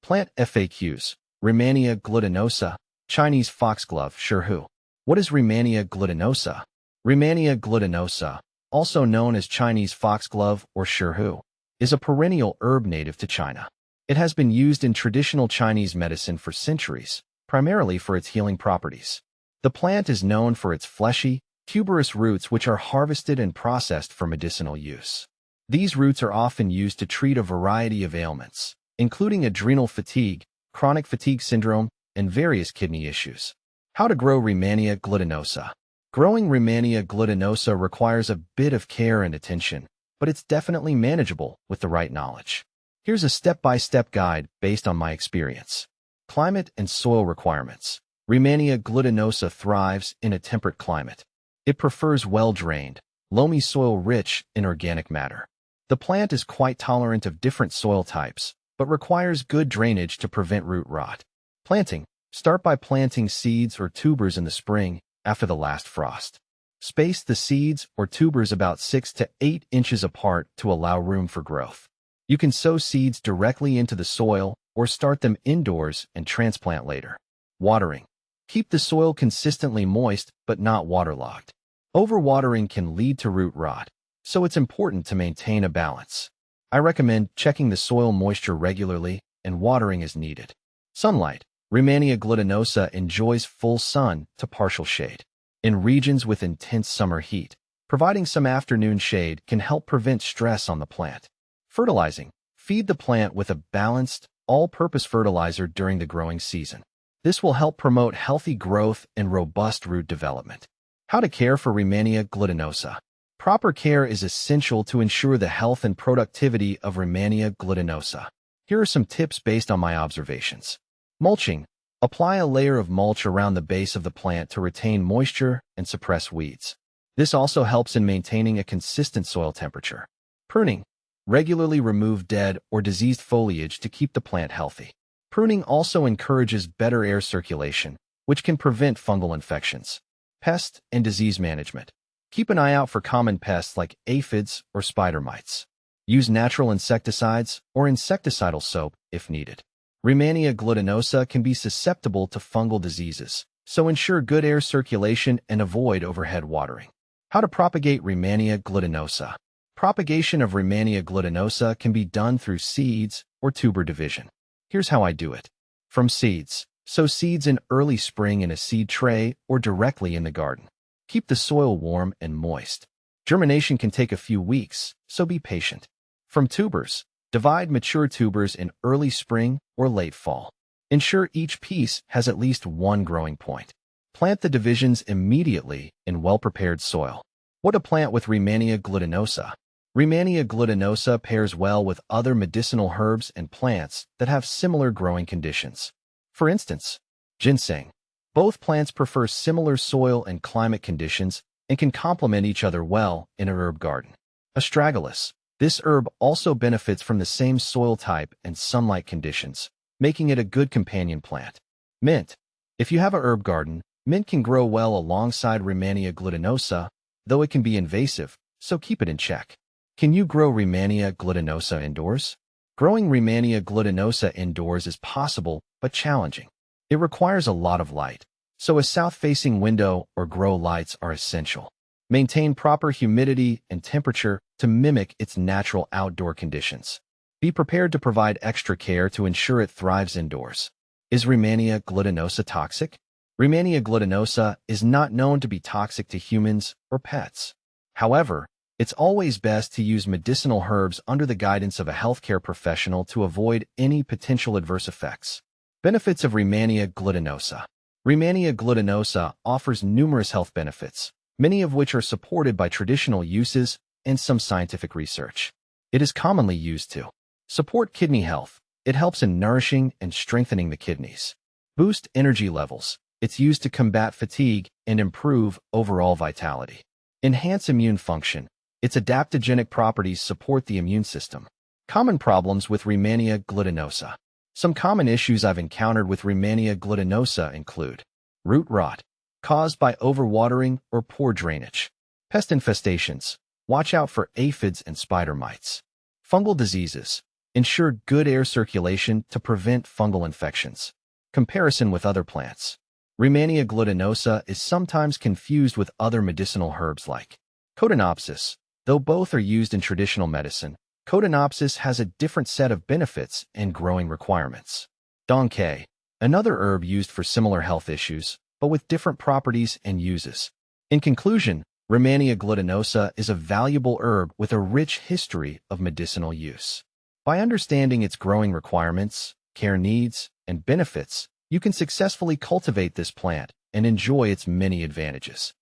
Plant FAQs. Rehmannia glutinosa, Chinese foxglove, Shihu. What is Rehmannia glutinosa? Rehmannia glutinosa, also known as Chinese foxglove or Shihu, is a perennial herb native to China. It has been used in traditional Chinese medicine for centuries, primarily for its healing properties. The plant is known for its fleshy, tuberous roots which are harvested and processed for medicinal use. These roots are often used to treat a variety of ailments, including adrenal fatigue, chronic fatigue syndrome, and various kidney issues. How to grow Rehmannia glutinosa. Growing Rehmannia glutinosa requires a bit of care and attention, but it's definitely manageable with the right knowledge. Here's a step-by-step guide based on my experience. Climate and soil requirements. Rehmannia glutinosa thrives in a temperate climate. It prefers well-drained, loamy soil rich in organic matter. The plant is quite tolerant of different soil types, but requires good drainage to prevent root rot. Planting. Start by planting seeds or tubers in the spring after the last frost. Space the seeds or tubers about 6 to 8 inches apart to allow room for growth. You can sow seeds directly into the soil or start them indoors and transplant later. Watering. Keep the soil consistently moist but not waterlogged. Overwatering can lead to root rot, so it's important to maintain a balance. I recommend checking the soil moisture regularly and watering as needed. Sunlight. Rehmannia glutinosa enjoys full sun to partial shade. In regions with intense summer heat, providing some afternoon shade can help prevent stress on the plant. Fertilizing. Feed the plant with a balanced, all-purpose fertilizer during the growing season. This will help promote healthy growth and robust root development. How to care for Rehmannia glutinosa. Proper care is essential to ensure the health and productivity of Rehmannia glutinosa. Here are some tips based on my observations. Mulching. Apply a layer of mulch around the base of the plant to retain moisture and suppress weeds. This also helps in maintaining a consistent soil temperature. Pruning. Regularly remove dead or diseased foliage to keep the plant healthy. Pruning also encourages better air circulation, which can prevent fungal infections. Pest and disease management. Keep an eye out for common pests like aphids or spider mites. Use natural insecticides or insecticidal soap if needed. Rehmannia glutinosa can be susceptible to fungal diseases, so ensure good air circulation and avoid overhead watering. How to propagate Rehmannia glutinosa. Propagation of Rehmannia glutinosa can be done through seeds or tuber division. Here's how I do it. From seeds. Sow seeds in early spring in a seed tray or directly in the garden. Keep the soil warm and moist. Germination can take a few weeks, so be patient. From tubers. Divide mature tubers in early spring or late fall. Ensure each piece has at least one growing point. Plant the divisions immediately in well-prepared soil. What to plant with Rehmannia glutinosa? Rehmannia glutinosa pairs well with other medicinal herbs and plants that have similar growing conditions. For instance, ginseng. Both plants prefer similar soil and climate conditions and can complement each other well in a herb garden. Astragalus. This herb also benefits from the same soil type and sunlight conditions, making it a good companion plant. Mint. If you have a herb garden, mint can grow well alongside Rehmannia glutinosa, though it can be invasive, so keep it in check. Can you grow Rehmannia glutinosa indoors? Growing Rehmannia glutinosa indoors is possible, but challenging. It requires a lot of light, so a south-facing window or grow lights are essential. Maintain proper humidity and temperature to mimic its natural outdoor conditions. Be prepared to provide extra care to ensure it thrives indoors. Is Rehmannia glutinosa toxic? Rehmannia glutinosa is not known to be toxic to humans or pets. However, it's always best to use medicinal herbs under the guidance of a healthcare professional to avoid any potential adverse effects. Benefits of Rehmannia glutinosa. Rehmannia glutinosa offers numerous health benefits, many of which are supported by traditional uses and some scientific research. It is commonly used to support kidney health. It helps in nourishing and strengthening the kidneys. Boost energy levels. It's used to combat fatigue and improve overall vitality. Enhance immune function. Its adaptogenic properties support the immune system. Common problems with Rehmannia glutinosa. Some common issues I've encountered with Rehmannia glutinosa include root rot, caused by overwatering or poor drainage. Pest infestations. Watch out for aphids and spider mites. Fungal diseases. Ensure good air circulation to prevent fungal infections. Comparison with other plants. Rehmannia glutinosa is sometimes confused with other medicinal herbs like Cotinopsis. Though both are used in traditional medicine, Cotinopsis has a different set of benefits and growing requirements. Donkey, another herb used for similar health issues, but with different properties and uses. In conclusion, Rehmannia glutinosa is a valuable herb with a rich history of medicinal use. By understanding its growing requirements, care needs, and benefits, you can successfully cultivate this plant and enjoy its many advantages.